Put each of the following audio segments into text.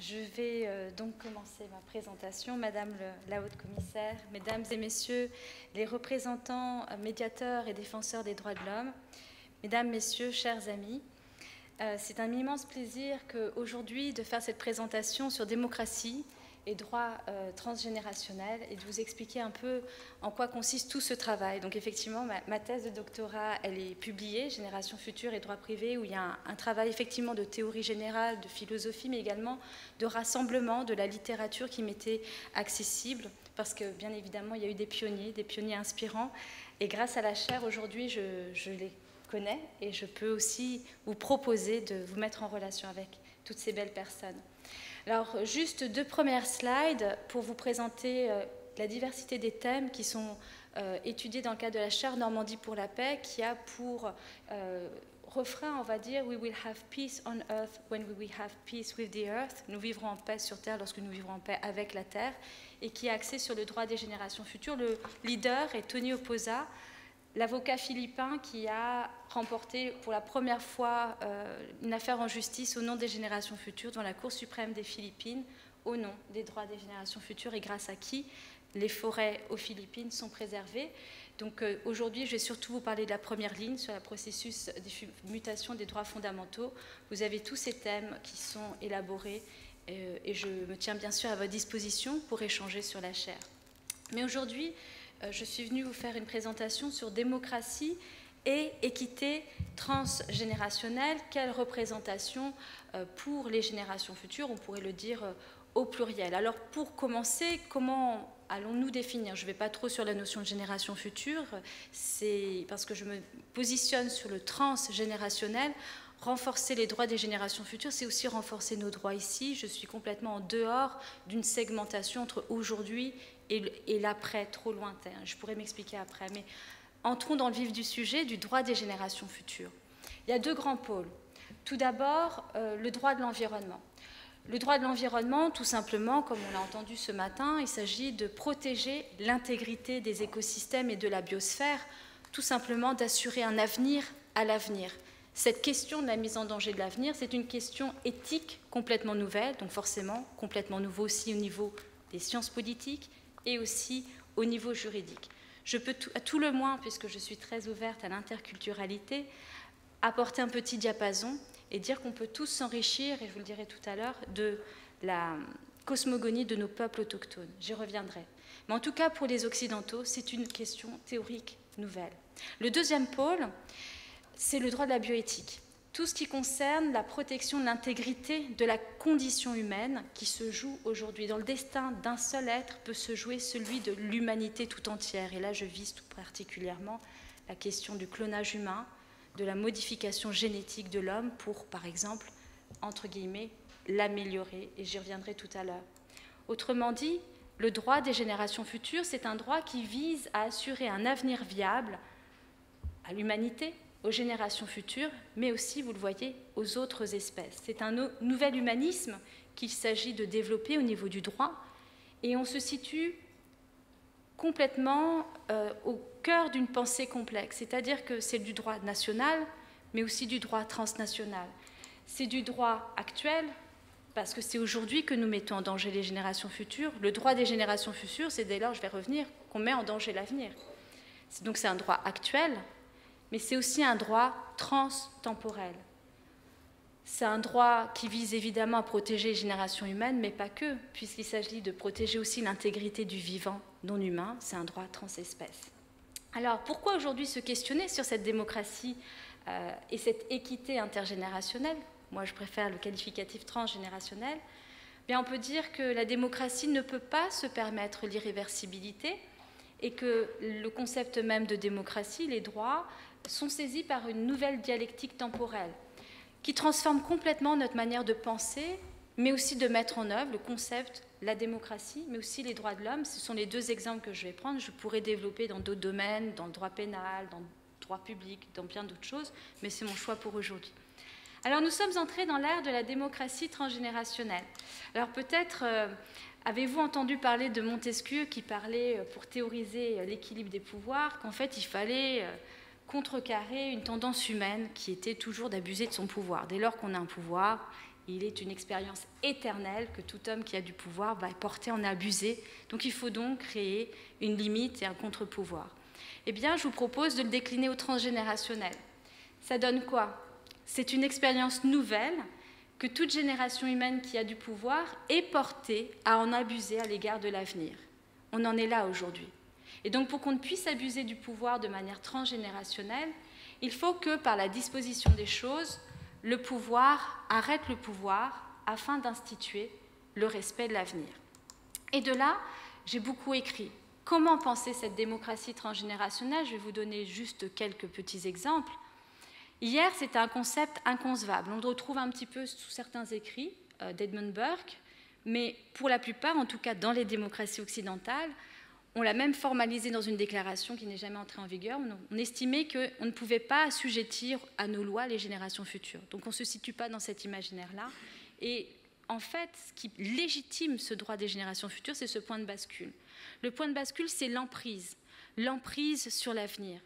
Je vais donc commencer ma présentation. Madame la Haute Commissaire, Mesdames et Messieurs les représentants, médiateurs et défenseurs des droits de l'homme, Mesdames, Messieurs, chers amis, c'est un immense plaisir qu'aujourd'hui de faire cette présentation sur démocratie et droits transgénérationnels et de vous expliquer un peu en quoi consiste tout ce travail. Donc effectivement, ma thèse de doctorat, elle est publiée, Génération future et droits privés, où il y a un travail effectivement de théorie générale, de philosophie, mais également de rassemblement de la littérature qui m'était accessible, parce que bien évidemment, il y a eu des pionniers inspirants, et grâce à la chaire, aujourd'hui, je les connais, et je peux aussi vous proposer de vous mettre en relation avec toutes ces belles personnes. Alors, juste deux premières slides pour vous présenter la diversité des thèmes qui sont étudiés dans le cadre de la chaire Normandie pour la paix, qui a pour refrain, on va dire, « We will have peace on earth when we will have peace with the earth ». Nous vivrons en paix sur Terre lorsque nous vivrons en paix avec la Terre, et qui est axé sur le droit des générations futures. Le leader est Tony Oposa, l'avocat philippin qui a remporté pour la première fois une affaire en justice au nom des générations futures devant la Cour suprême des Philippines, au nom des droits des générations futures et grâce à qui les forêts aux Philippines sont préservées. Donc aujourd'hui, je vais surtout vous parler de la première ligne sur le processus de mutation des droits fondamentaux. Vous avez tous ces thèmes qui sont élaborés et je me tiens bien sûr à votre disposition pour échanger sur la chaire. Mais aujourd'hui, je suis venue vous faire une présentation sur démocratie et équité transgénérationnelle. Quelle représentation pour les générations futures, on pourrait le dire au pluriel. Alors pour commencer, comment allons-nous définir? Je ne vais pas trop sur la notion de génération future, c'est parce que je me positionne sur le transgénérationnel. Renforcer les droits des générations futures, c'est aussi renforcer nos droits ici. Je suis complètement en dehors d'une segmentation entre aujourd'hui et l'après, trop lointain. Je pourrais m'expliquer après, mais entrons dans le vif du sujet du droit des générations futures. Il y a deux grands pôles. Tout d'abord, le droit de l'environnement. Le droit de l'environnement, tout simplement, comme on l'a entendu ce matin, il s'agit de protéger l'intégrité des écosystèmes et de la biosphère, tout simplement d'assurer un avenir à l'avenir. Cette question de la mise en danger de l'avenir, c'est une question éthique complètement nouvelle, donc forcément complètement nouveau aussi au niveau des sciences politiques et aussi au niveau juridique. Je peux à tout le moins, puisque je suis très ouverte à l'interculturalité, apporter un petit diapason et dire qu'on peut tous s'enrichir, et je vous le dirai tout à l'heure, de la cosmogonie de nos peuples autochtones. J'y reviendrai. Mais en tout cas, pour les Occidentaux, c'est une question théorique nouvelle. Le deuxième pôle, c'est le droit de la bioéthique. Tout ce qui concerne la protection de l'intégrité de la condition humaine qui se joue aujourd'hui. Dans le destin d'un seul être peut se jouer celui de l'humanité tout entière. Et là, je vise tout particulièrement la question du clonage humain, de la modification génétique de l'homme pour, par exemple, entre guillemets, l'améliorer. Et j'y reviendrai tout à l'heure. Autrement dit, le droit des générations futures, c'est un droit qui vise à assurer un avenir viable à l'humanité, aux générations futures, mais aussi, vous le voyez, aux autres espèces. C'est un nouvel humanisme qu'il s'agit de développer au niveau du droit, et on se situe complètement au cœur d'une pensée complexe, c'est-à-dire que c'est du droit national, mais aussi du droit transnational. C'est du droit actuel, parce que c'est aujourd'hui que nous mettons en danger les générations futures. Le droit des générations futures, c'est dès lors, je vais revenir, qu'on met en danger l'avenir. Donc c'est un droit actuel, mais c'est aussi un droit transtemporel. C'est un droit qui vise évidemment à protéger les générations humaines, mais pas que, puisqu'il s'agit de protéger aussi l'intégrité du vivant non humain. C'est un droit transespèce. Alors, pourquoi aujourd'hui se questionner sur cette démocratie et cette équité intergénérationnelle? Moi, je préfère le qualificatif transgénérationnel. Bien, on peut dire que la démocratie ne peut pas se permettre l'irréversibilité et que le concept même de démocratie, les droits, sont saisis par une nouvelle dialectique temporelle qui transforme complètement notre manière de penser, mais aussi de mettre en œuvre le concept, la démocratie, mais aussi les droits de l'homme. Ce sont les deux exemples que je vais prendre. Je pourrais développer dans d'autres domaines, dans le droit pénal, dans le droit public, dans bien d'autres choses, mais c'est mon choix pour aujourd'hui. Alors nous sommes entrés dans l'ère de la démocratie transgénérationnelle. Alors peut-être avez-vous entendu parler de Montesquieu qui parlait, pour théoriser l'équilibre des pouvoirs, qu'en fait il fallait contrecarrer une tendance humaine qui était toujours d'abuser de son pouvoir. Dès lors qu'on a un pouvoir, Il est une expérience éternelle que tout homme qui a du pouvoir va porter en abuser. Donc il faut donc créer une limite et un contre-pouvoir. Eh bien, je vous propose de le décliner au transgénérationnel. Ça donne quoi? C'est une expérience nouvelle que toute génération humaine qui a du pouvoir est portée à en abuser à l'égard de l'avenir. On en est là aujourd'hui. Et donc, pour qu'on ne puisse abuser du pouvoir de manière transgénérationnelle, il faut que, par la disposition des choses, le pouvoir arrête le pouvoir afin d'instituer le respect de l'avenir. Et de là, j'ai beaucoup écrit. Comment penser cette démocratie transgénérationnelle? Je vais vous donner juste quelques petits exemples. Hier, c'était un concept inconcevable. On le retrouve un petit peu sous certains écrits d'Edmund Burke, mais pour la plupart, en tout cas dans les démocraties occidentales, on l'a même formalisé dans une déclaration qui n'est jamais entrée en vigueur. On estimait qu'on ne pouvait pas assujettir à nos lois les générations futures. Donc on ne se situe pas dans cet imaginaire-là. Et en fait, ce qui légitime ce droit des générations futures, c'est ce point de bascule. Le point de bascule, c'est l'emprise sur l'avenir.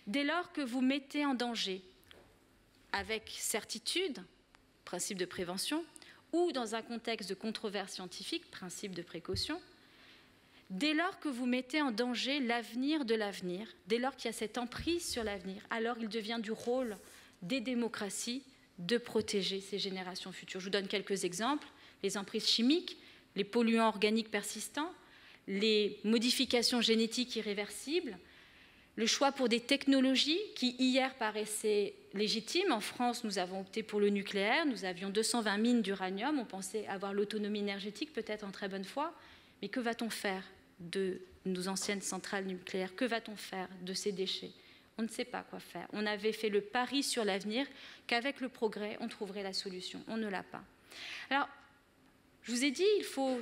Dès lors que vous mettez en danger, avec certitude, principe de prévention, ou dans un contexte de controverse scientifique, principe de précaution, dès lors que vous mettez en danger l'avenir de l'avenir, dès lors qu'il y a cette emprise sur l'avenir, alors il devient du rôle des démocraties de protéger ces générations futures. Je vous donne quelques exemples. Les emprises chimiques, les polluants organiques persistants, les modifications génétiques irréversibles, le choix pour des technologies qui hier paraissaient légitimes. En France, nous avons opté pour le nucléaire. Nous avions 220 mines d'uranium. On pensait avoir l'autonomie énergétique, peut-être en très bonne foi. Mais que va-t-on faire de nos anciennes centrales nucléaires? Que va-t-on faire de ces déchets? On ne sait pas quoi faire. On avait fait le pari sur l'avenir qu'avec le progrès, on trouverait la solution. On ne l'a pas. Alors, je vous ai dit, il faut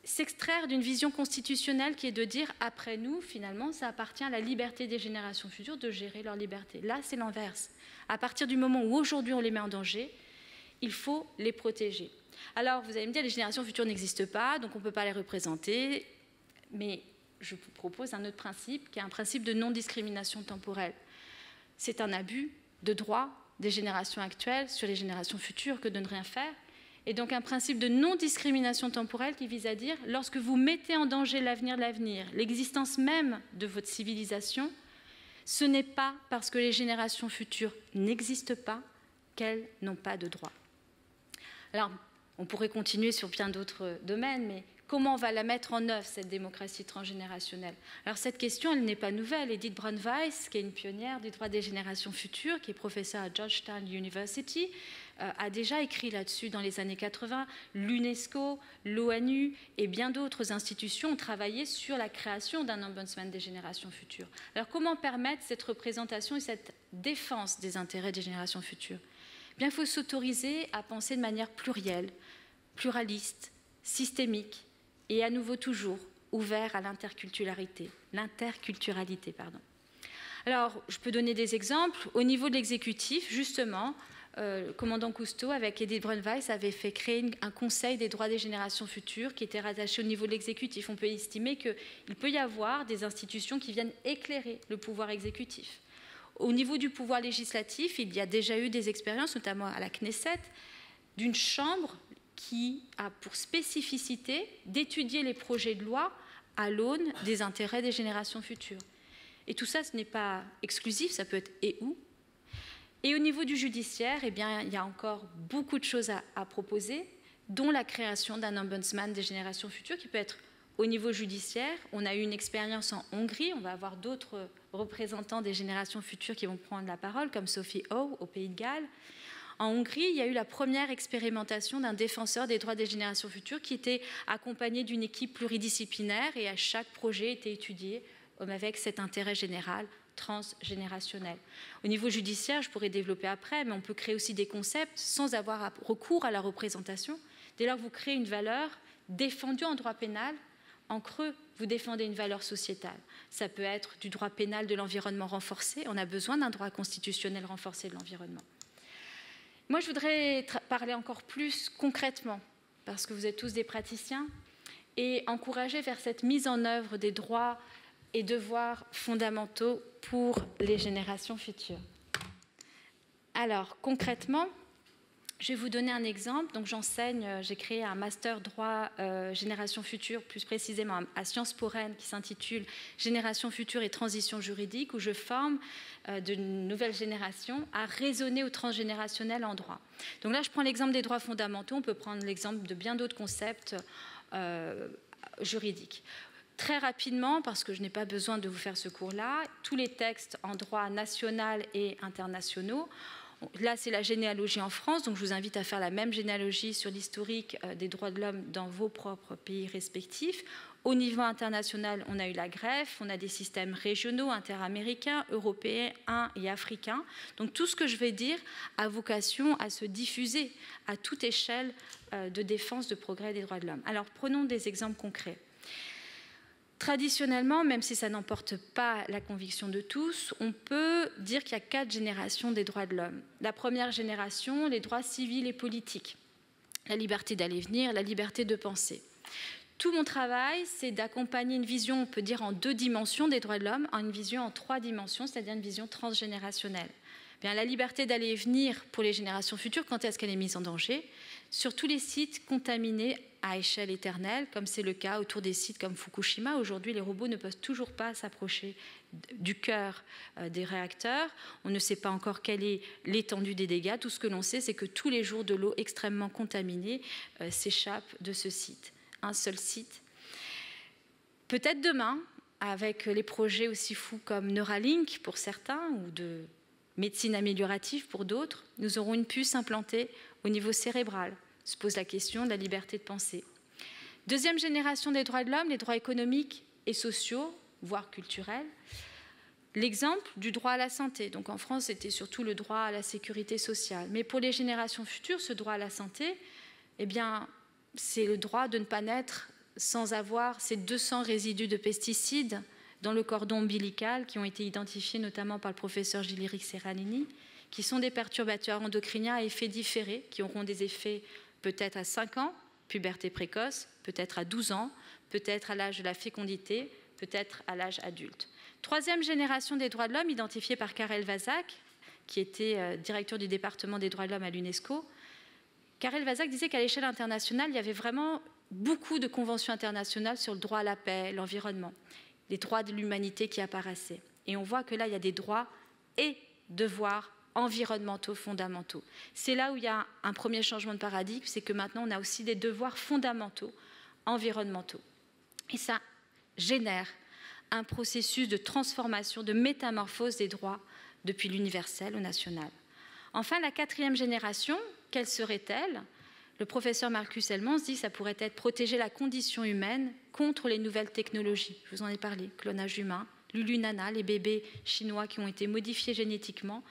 s'extraire d'une vision constitutionnelle qui est de dire, après nous, finalement, ça appartient à la liberté des générations futures de gérer leur liberté. Là, c'est l'inverse. À partir du moment où aujourd'hui on les met en danger, il faut les protéger. Alors, vous allez me dire, les générations futures n'existent pas, donc on ne peut pas les représenter, mais je vous propose un autre principe, qui est un principe de non-discrimination temporelle. C'est un abus de droit des générations actuelles sur les générations futures que de ne rien faire, et donc un principe de non-discrimination temporelle qui vise à dire, lorsque vous mettez en danger l'avenir de l'avenir, l'existence même de votre civilisation, ce n'est pas parce que les générations futures n'existent pas qu'elles n'ont pas de droit. Alors, on pourrait continuer sur bien d'autres domaines, mais comment on va la mettre en œuvre, cette démocratie transgénérationnelle? Alors cette question, elle n'est pas nouvelle. Edith Braun-Weiss, qui est une pionnière du droit des générations futures, qui est professeure à Georgetown University, a déjà écrit là-dessus dans les années 80. L'UNESCO, l'ONU et bien d'autres institutions ont travaillé sur la création d'un ombudsman des générations futures. Alors comment permettre cette représentation et cette défense des intérêts des générations futures? Bien, il faut s'autoriser à penser de manière plurielle, pluraliste, systémique et à nouveau toujours ouvert à l'interculturalité. Alors, je peux donner des exemples. Au niveau de l'exécutif, justement, le commandant Cousteau, avec Edith Braun-Weiss, avait fait créer un conseil des droits des générations futures qui était rattaché au niveau de l'exécutif. On peut estimer qu'il peut y avoir des institutions qui viennent éclairer le pouvoir exécutif. Au niveau du pouvoir législatif, il y a déjà eu des expériences, notamment à la Knesset, d'une chambre qui a pour spécificité d'étudier les projets de loi à l'aune des intérêts des générations futures. Et tout ça, ce n'est pas exclusif, ça peut être et où. Et au niveau du judiciaire, eh bien, il y a encore beaucoup de choses à proposer, dont la création d'un ombudsman des générations futures qui peut être au niveau judiciaire. On a eu une expérience en Hongrie, on va avoir d'autres représentants des générations futures qui vont prendre la parole, comme Sophie Howe au Pays de Galles. En Hongrie, il y a eu la première expérimentation d'un défenseur des droits des générations futures qui était accompagné d'une équipe pluridisciplinaire et à chaque projet était étudié avec cet intérêt général transgénérationnel. Au niveau judiciaire, je pourrais développer après, mais on peut créer aussi des concepts sans avoir recours à la représentation. Dès lors que vous créez une valeur défendue en droit pénal, en creux, vous défendez une valeur sociétale. Ça peut être du droit pénal de l'environnement renforcé. On a besoin d'un droit constitutionnel renforcé de l'environnement. Moi, je voudrais parler encore plus concrètement, parce que vous êtes tous des praticiens, et encourager vers cette mise en œuvre des droits et devoirs fondamentaux pour les générations futures. Alors, concrètement, Je vais vous donner un exemple. Donc, j'enseigne, j'ai créé un master droit génération future, plus précisément à Sciences Po Rennes, qui s'intitule Génération future et transition juridique, où je forme de nouvelles générations à raisonner au transgénérationnel en droit. Donc là, je prends l'exemple des droits fondamentaux. On peut prendre l'exemple de bien d'autres concepts juridiques. Très rapidement, parce que je n'ai pas besoin de vous faire ce cours-là, tous les textes en droit national et internationaux. Là, c'est la généalogie en France, donc je vous invite à faire la même généalogie sur l'historique des droits de l'homme dans vos propres pays respectifs. Au niveau international, on a eu la greffe, on a des systèmes régionaux, interaméricains, européens et africains. Donc tout ce que je vais dire a vocation à se diffuser à toute échelle de défense, de progrès des droits de l'homme. Alors prenons des exemples concrets. Traditionnellement, même si ça n'emporte pas la conviction de tous, on peut dire qu'il y a 4 générations des droits de l'homme. La première génération, les droits civils et politiques, la liberté d'aller et venir, la liberté de penser. Tout mon travail, c'est d'accompagner une vision, on peut dire en 2 dimensions des droits de l'homme, en une vision en 3 dimensions, c'est-à-dire une vision transgénérationnelle. Bien, la liberté d'aller et venir pour les générations futures, quand est-ce qu'elle est mise en danger? Sur tous les sites contaminés à échelle éternelle, comme c'est le cas autour des sites comme Fukushima. Aujourd'hui, les robots ne peuvent toujours pas s'approcher du cœur des réacteurs. On ne sait pas encore quelle est l'étendue des dégâts. Tout ce que l'on sait, c'est que tous les jours, de l'eau extrêmement contaminée s'échappe de ce site. Un seul site. Peut-être demain, avec les projets aussi fous comme Neuralink pour certains, ou de médecine améliorative pour d'autres, nous aurons une puce implantée au niveau cérébral. Se pose la question de la liberté de penser. Deuxième génération des droits de l'homme, les droits économiques et sociaux, voire culturels. L'exemple du droit à la santé. Donc en France, c'était surtout le droit à la sécurité sociale. Mais pour les générations futures, ce droit à la santé, eh bien, c'est le droit de ne pas naître sans avoir ces 200 résidus de pesticides dans le cordon ombilical qui ont été identifiés notamment par le professeur Gilles-Éric Serralini, qui sont des perturbateurs endocriniens à effet différé, qui auront des effets peut-être à 5 ans, puberté précoce, peut-être à 12 ans, peut-être à l'âge de la fécondité, peut-être à l'âge adulte. Troisième génération des droits de l'homme, identifiée par Karel Vazak, qui était directeur du département des droits de l'homme à l'UNESCO. Karel Vazak disait qu'à l'échelle internationale, il y avait vraiment beaucoup de conventions internationales sur le droit à la paix, l'environnement, les droits de l'humanité qui apparaissaient. Et on voit que là, il y a des droits et devoirs environnementaux fondamentaux. C'est là où il y a un premier changement de paradigme, c'est que maintenant on a aussi des devoirs fondamentaux environnementaux. Et ça génère un processus de transformation, de métamorphose des droits depuis l'universel au national. Enfin, la 4e génération, quelle serait-elle? Le professeur Marcus Helmans dit que ça pourrait être protéger la condition humaine contre les nouvelles technologies. Je vous en ai parlé, clonage humain, Lulu Nana, les bébés chinois qui ont été modifiés génétiquement,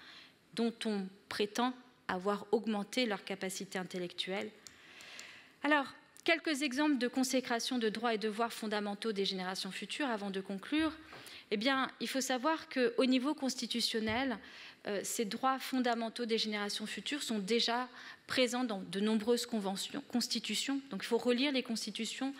dont on prétend avoir augmenté leur capacité intellectuelle. Alors, quelques exemples de consécration de droits et devoirs fondamentaux des générations futures avant de conclure. Eh bien, il faut savoir qu'au niveau constitutionnel, ces droits fondamentaux des générations futures sont déjà présents dans de nombreuses constitutions. Donc, il faut relire les constitutions.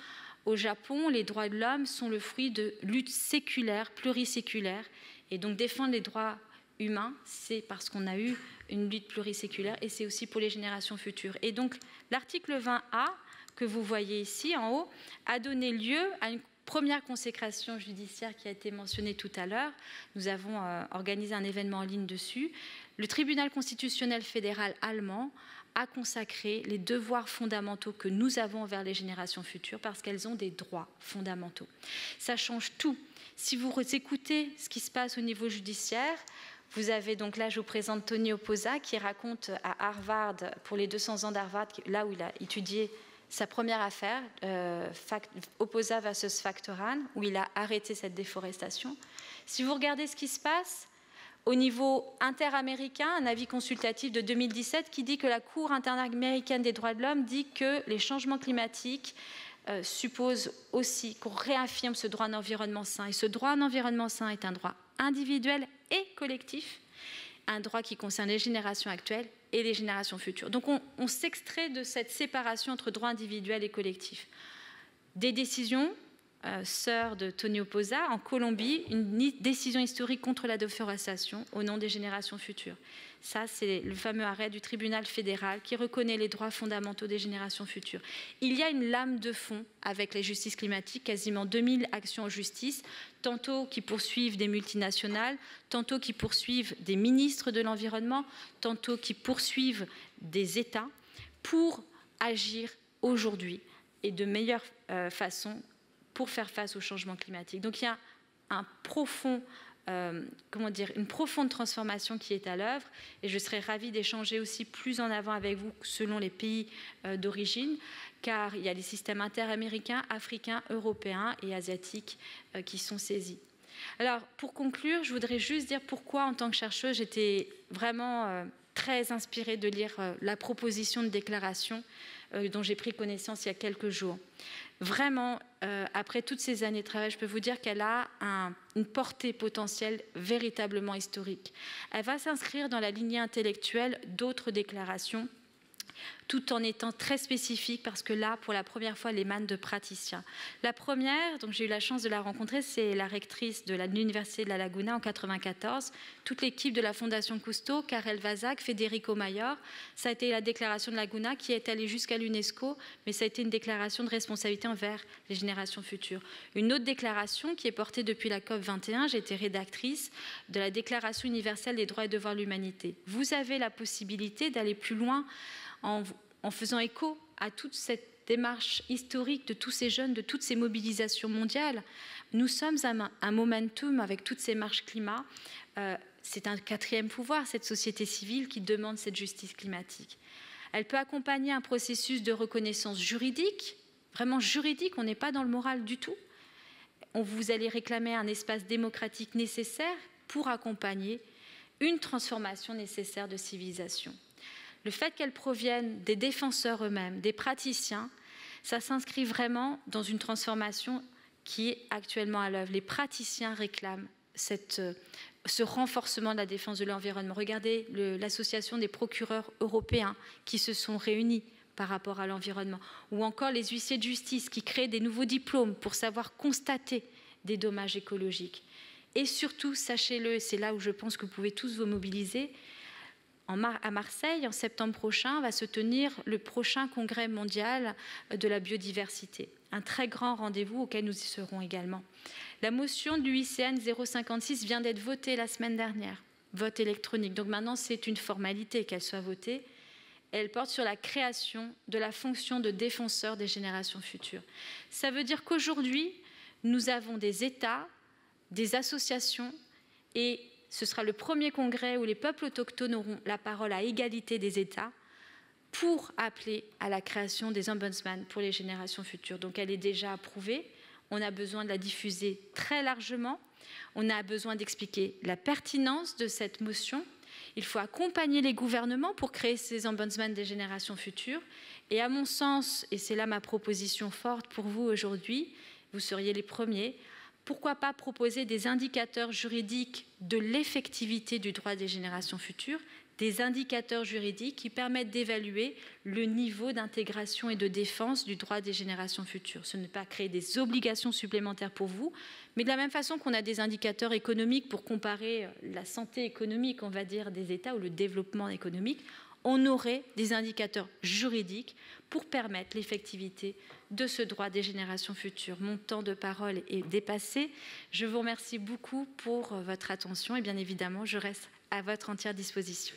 Au Japon, les droits de l'homme sont le fruit de luttes séculaires, pluriséculaires. Et donc, défendre les droits humain, c'est parce qu'on a eu une lutte pluriséculaire et c'est aussi pour les générations futures. Et donc l'article 20A que vous voyez ici en haut a donné lieu à une première consécration judiciaire qui a été mentionnée tout à l'heure. Nous avons organisé un événement en ligne dessus. Le tribunal constitutionnel fédéral allemand a consacré les devoirs fondamentaux que nous avons envers les générations futures parce qu'elles ont des droits fondamentaux. Ça change tout. Si vous écoutez ce qui se passe au niveau judiciaire, vous avez donc là, je vous présente Tony Oposa qui raconte à Harvard, pour les 200 ans d'Harvard, là où il a étudié sa première affaire, Oposa versus Factoran, où il a arrêté cette déforestation. Si vous regardez ce qui se passe, au niveau interaméricain, un avis consultatif de 2017 qui dit que la Cour interaméricaine des droits de l'homme dit que les changements climatiques supposent aussi qu'on réaffirme ce droit à un environnement sain. Et ce droit à un environnement sain est un droit individuel et collectif, un droit qui concerne les générations actuelles et les générations futures. Donc on s'extrait de cette séparation entre droit individuel et collectif. Des décisions sœur de Tonio Posa, en Colombie, une décision historique contre la déforestation au nom des générations futures. Ça, c'est le fameux arrêt du tribunal fédéral qui reconnaît les droits fondamentaux des générations futures. Il y a une lame de fond avec les justices climatiques, quasiment 2000 actions en justice, tantôt qui poursuivent des multinationales, tantôt qui poursuivent des ministres de l'environnement, tantôt qui poursuivent des États pour agir aujourd'hui et de meilleure façon pour faire face au changement climatique. Donc il y a un profond, une profonde transformation qui est à l'œuvre, et je serais ravie d'échanger aussi plus en avant avec vous selon les pays d'origine, car il y a les systèmes interaméricains, africains, européens et asiatiques qui sont saisis. Alors pour conclure, je voudrais juste dire pourquoi en tant que chercheuse j'étais vraiment très inspirée de lire la proposition de déclaration dont j'ai pris connaissance il y a quelques jours. Vraiment, après toutes ces années de travail, je peux vous dire qu'elle a une portée potentielle véritablement historique. Elle va s'inscrire dans la lignée intellectuelle d'autres déclarations, tout en étant très spécifique, parce que là, pour la première fois, elle émane de praticiens. La première, donc j'ai eu la chance de la rencontrer, c'est la rectrice de l'Université de la Laguna en 1994, toute l'équipe de la Fondation Cousteau, Karel Vazak, Federico Mayor. Ça a été la déclaration de Laguna qui est allée jusqu'à l'UNESCO, mais ça a été une déclaration de responsabilité envers les générations futures. Une autre déclaration qui est portée depuis la COP 21, j'ai été rédactrice de la Déclaration universelle des droits et devoirs de l'humanité. Vous avez la possibilité d'aller plus loin en faisant écho à toute cette démarche historique de tous ces jeunes, de toutes ces mobilisations mondiales. Nous sommes un momentum avec toutes ces marches climat. C'est un quatrième pouvoir, cette société civile qui demande cette justice climatique. Elle peut accompagner un processus de reconnaissance juridique, vraiment juridique, on n'est pas dans le moral du tout. Vous allez réclamer un espace démocratique nécessaire pour accompagner une transformation nécessaire de civilisation. Le fait qu'elles proviennent des défenseurs eux-mêmes, des praticiens, ça s'inscrit vraiment dans une transformation qui est actuellement à l'œuvre. Les praticiens réclament ce renforcement de la défense de l'environnement. Regardez l'association des procureurs européens qui se sont réunis par rapport à l'environnement, ou encore les huissiers de justice qui créent des nouveaux diplômes pour savoir constater des dommages écologiques. Et surtout, sachez-le, c'est là où je pense que vous pouvez tous vous mobiliser, à Marseille, en septembre prochain, va se tenir le prochain congrès mondial de la biodiversité. Un très grand rendez-vous auquel nous y serons également. La motion du ICN 056 vient d'être votée la semaine dernière, vote électronique. Donc maintenant, c'est une formalité qu'elle soit votée. Elle porte sur la création de la fonction de défenseur des générations futures. Ça veut dire qu'aujourd'hui, nous avons des États, des associations et ce sera le premier congrès où les peuples autochtones auront la parole à égalité des États pour appeler à la création des ombudsman pour les générations futures. Donc elle est déjà approuvée. On a besoin de la diffuser très largement. On a besoin d'expliquer la pertinence de cette motion. Il faut accompagner les gouvernements pour créer ces ombudsman des générations futures. Et à mon sens, et c'est là ma proposition forte pour vous aujourd'hui, vous seriez les premiers, pourquoi pas proposer des indicateurs juridiques de l'effectivité du droit des générations futures, des indicateurs juridiques qui permettent d'évaluer le niveau d'intégration et de défense du droit des générations futures. Ce n'est pas créer des obligations supplémentaires pour vous, mais de la même façon qu'on a des indicateurs économiques pour comparer la santé économique, on va dire, des États ou le développement économique, on aurait des indicateurs juridiques pour permettre l'effectivité de ce droit des générations futures. Mon temps de parole est dépassé. Je vous remercie beaucoup pour votre attention et bien évidemment, je reste à votre entière disposition.